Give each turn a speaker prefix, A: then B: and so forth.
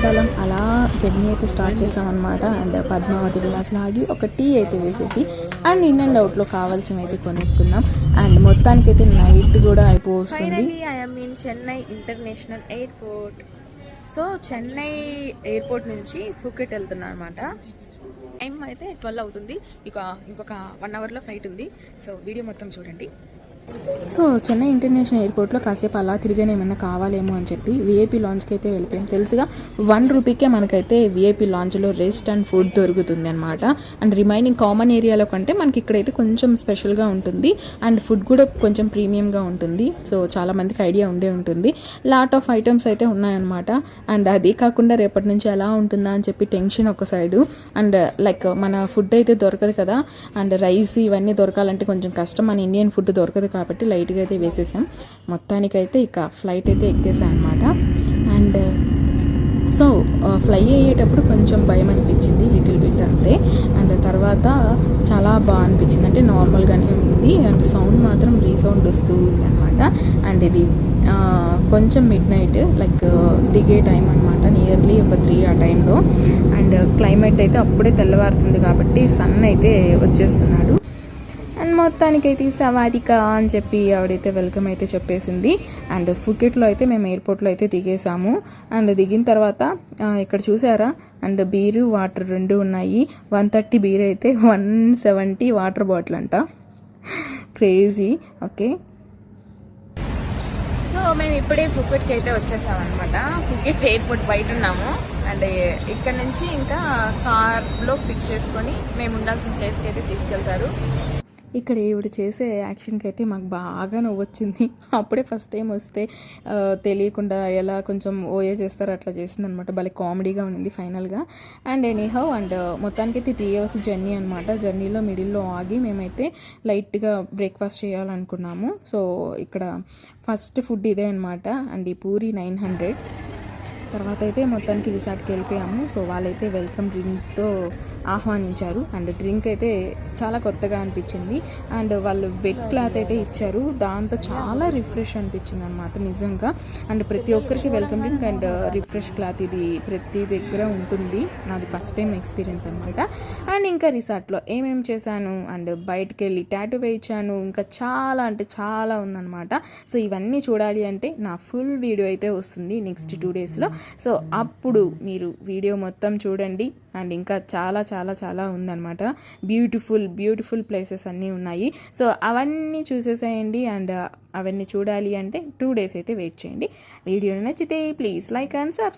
A: సాయంకాలం అలా జర్నీ అయితే స్టార్ట్ చేసామన్నమాట. అండ్ పద్మావతి విలాస్లో ఆగి ఒక టీ అయితే వేసేసి అండ్ ఇన్ అండ్ అవుట్లో కావాల్సినవి అయితే కొనేసుకున్నాం. అండ్ మొత్తానికైతే నైట్ కూడా అయిపోతుంది.
B: Finally I am in Chennai international airport. So Chennai airport నుంచి ఫుకెట్ వెళ్తున్నాను అనమాట. టైం అయితే 12 అవుతుంది. ఇంకొక 1 అవర్లో ఫ్లైట్ ఉంది. సో వీడియో మొత్తం చూడండి.
A: సో చెన్నై ఇంటర్నేషనల్ ఎయిర్పోర్ట్లో కాసేపు అలా తిరిగానే ఏమన్నా కావాలేమో అని చెప్పి విఐపీ లాంచ్కి అయితే వెళ్ళిపోయాం. తెలుసుగా 1 రూపీకే మనకైతే విఐపీ లాంచ్లో రెస్ట్ అండ్ ఫుడ్ దొరుకుతుంది అనమాట. అండ్ రిమైనింగ్ కామన్ ఏరియాలో కంటే మనకి ఇక్కడైతే కొంచెం స్పెషల్గా ఉంటుంది. అండ్ ఫుడ్ కూడా కొంచెం ప్రీమియంగా ఉంటుంది. సో చాలామందికి ఐడియా ఉండే ఉంటుంది. లాట్ ఆఫ్ ఐటమ్స్ అయితే ఉన్నాయన్నమాట. అండ్ అది కాకుండా రేపటి నుంచి ఎలా ఉంటుందా అని చెప్పి టెన్షన్ ఒక సైడు. అండ్ లైక్ మన ఫుడ్ అయితే దొరకదు కదా. అండ్ రైస్ ఇవన్నీ దొరకాలంటే కొంచెం కష్టం. మన ఇండియన్ ఫుడ్ దొరకదు కాబట్టి లైట్గా అయితే వేసేసాం. మొత్తానికైతే ఇక ఫ్లైట్ అయితే ఎక్కేసాం అనమాట. అండ్ సో ఫ్లై అయ్యేటప్పుడు కొంచెం భయం అనిపించింది, లిటిల్ బిట్ అంతే. అండ్ తర్వాత చాలా బాగా అనిపించింది, అంటే నార్మల్గానే ఉంది. అండ్ సౌండ్ మాత్రం రీసౌండ్ వస్తూ ఉంది అనమాట. అండ్ ఇది కొంచెం మిడ్ నైట్ లైక్ దిగే టైం అనమాట, నియర్లీ ఒక 3 ఆ టైంలో. అండ్ క్లైమేట్ అయితే అప్పుడే తెల్లవారుతుంది కాబట్టి సన్ అయితే వచ్చేస్తున్నాడు. అండ్ మొత్తానికైతే సవాదిక అని చెప్పి ఆవిడైతే వెల్కమ్ అయితే చెప్పేసింది. అండ్ ఫుకెట్లో అయితే మేము ఎయిర్పోర్ట్లో అయితే దిగేసాము. అండ్ దిగిన తర్వాత ఇక్కడ చూసారా, అండ్ బీరు వాటర్ 2 ఉన్నాయి. 130 బీర్ అయితే 170 వాటర్ బాటిల్ అంట. క్రేజీ. ఓకే,
B: సో మేము ఇప్పుడే ఫుకెట్కి అయితే వచ్చేసామన్నమాట. ఫుకెట్ ఎయిర్పోర్ట్ బయట ఉన్నాము. అండ్ ఇక్కడ నుంచి ఇంకా కార్లో పిక్ చేసుకొని మేము ఉండాల్సిన ప్లేస్కి అయితే తీసుకెళ్తారు.
A: ఇక్కడ ఈవిడ చేసే యాక్షన్కి అయితే మాకు బాగా నవ్వొచ్చింది. అప్పుడే ఫస్ట్ టైం వస్తే తెలియకుండా ఎలా కొంచెం ఓఏ చేస్తారో అట్లా చేసిందనమాట. భలే కామెడీగా ఉంది ఫైనల్గా. అండ్ ఎనీహౌ, అండ్ మొత్తానికైతే 3 అవర్స్ జర్నీ అనమాట. జర్నీలో మిడిల్లో ఆగి మేమైతే లైట్గా బ్రేక్ఫాస్ట్ చేయాలనుకున్నాము. సో ఇక్కడ ఫస్ట్ ఫుడ్ ఇదే అనమాట. అండ్ ఈ పూరి 900. తర్వాత అయితే మొత్తానికి రిసార్ట్కి వెళ్ళిపోయాము. సో వాళ్ళైతే వెల్కమ్ డ్రింక్తో ఆహ్వానించారు. అండ్ డ్రింక్ అయితే చాలా కొత్తగా అనిపించింది. అండ్ వాళ్ళు వెట్ క్లాత్ అయితే ఇచ్చారు, దాంతో చాలా రిఫ్రెష్ అనిపించింది అనమాట నిజంగా. అండ్ ప్రతి ఒక్కరికి welcome drink and refresh cloth ఇది ప్రతి దగ్గర ఉంటుంది. నాది ఫస్ట్ టైం ఎక్స్పీరియన్స్ అనమాట. అండ్ ఇంకా రిసార్ట్లో ఏమేమి చేశాను, అండ్ బయటకు వెళ్ళి టాటూ వేయించాను, ఇంకా చాలా అంటే చాలా ఉందన్నమాట. సో ఇవన్నీ చూడాలి అంటే నా ఫుల్ వీడియో అయితే వస్తుంది నెక్స్ట్ 2 డేస్లో. సో అప్పుడు మీరు వీడియో మొత్తం చూడండి. అండ్ ఇంకా చాలా చాలా చాలా ఉందన్నమాట. బ్యూటిఫుల్ ప్లేసెస్ అన్నీ ఉన్నాయి. సో అవన్నీ చూసేసేయండి. అండ్ అవన్నీ చూడాలి అంటే 2 డేస్ అయితే వెయిట్ చేయండి. వీడియో నచ్చితే ప్లీజ్ లైక్ అండ్ సబ్స్క్రైబ్.